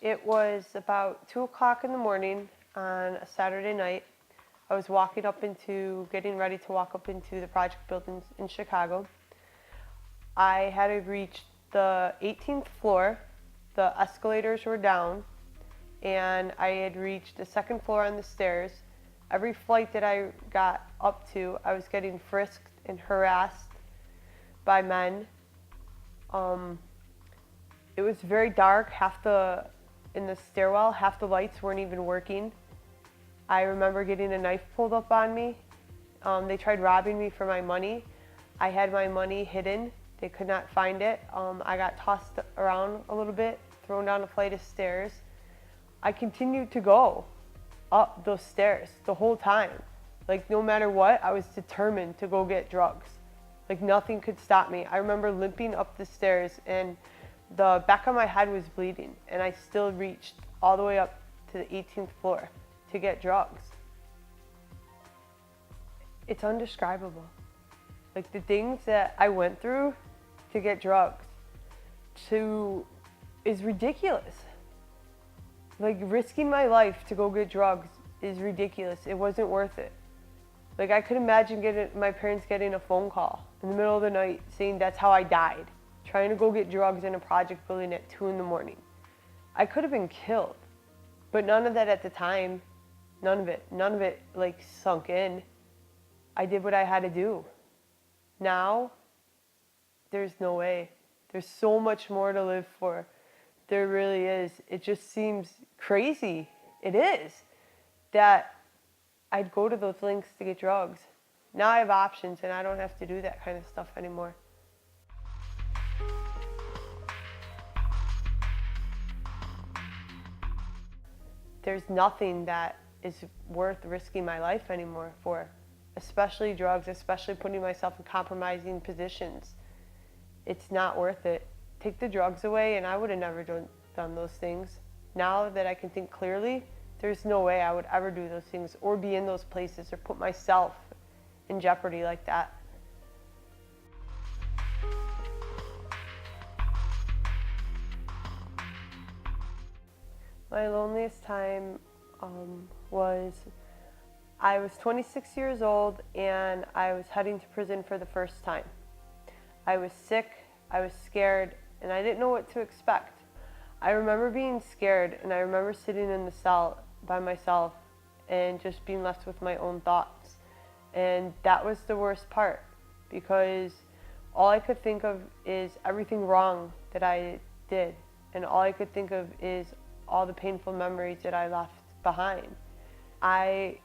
It was about 2 o'clock in the morning on a Saturday night. I was getting ready to walk up into the project buildings in Chicago. I had to reach the 18th floor. The escalators were down, and I had reached the second floor on the stairs. Every flight that I got up to, I was getting frisked and harassed by men. It was very dark. In the stairwell, half the lights weren't even working. I remember getting a knife pulled up on me. They tried robbing me for my money. I had my money hidden. They could not find it. I got tossed around a little bit, thrown down a flight of stairs. I continued to go up those stairs the whole time. Like, no matter what, I was determined to go get drugs. Like, nothing could stop me. I remember limping up the stairs, and the back of my head was bleeding, and I still reached all the way up to the 18th floor to get drugs. It's indescribable. Like, the things that I went through to get drugs is ridiculous. Like, risking my life to go get drugs is ridiculous. It wasn't worth it. Like, I could imagine my parents getting a phone call in the middle of the night saying that's how I died, trying to go get drugs in a project building at 2 in the morning. I could have been killed, but none of that at the time. None of it like sunk in. I did what I had to do. Now, there's no way. There's so much more to live for. There really is. It just seems crazy. It is. That I'd go to those lengths to get drugs. Now I have options and I don't have to do that kind of stuff anymore. There's nothing that is worth risking my life anymore for, especially drugs, especially putting myself in compromising positions. It's not worth it. Take the drugs away and I would have never done those things. Now that I can think clearly, there's no way I would ever do those things or be in those places or put myself in jeopardy like that. My loneliest time I was 26 years old and I was heading to prison for the first time. I was sick, I was scared, and I didn't know what to expect. I remember being scared, and I remember sitting in the cell by myself and just being left with my own thoughts. And that was the worst part, because all I could think of is everything wrong that I did, and all I could think of is all the painful memories that I left behind. I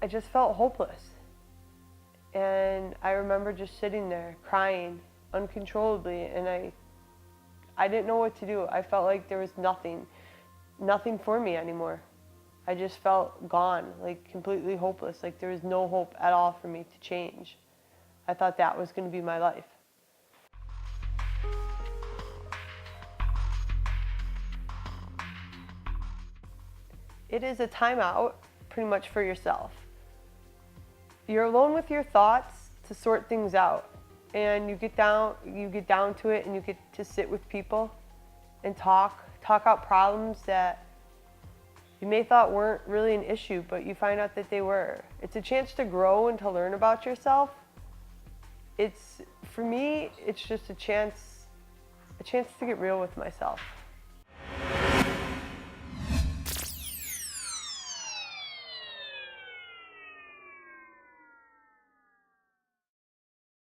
just felt hopeless. And I remember just sitting there crying uncontrollably, and I didn't know what to do. I felt like there was nothing for me anymore. I just felt gone, like completely hopeless, like there was no hope at all for me to change. I thought that was going to be my life. It is a timeout, pretty much, for yourself. You're alone with your thoughts to sort things out, and you get down to it, and you get to sit with people and talk out problems that you may thought weren't really an issue, but you find out that they were. It's a chance to grow and to learn about yourself. For me, it's just a chance to get real with myself.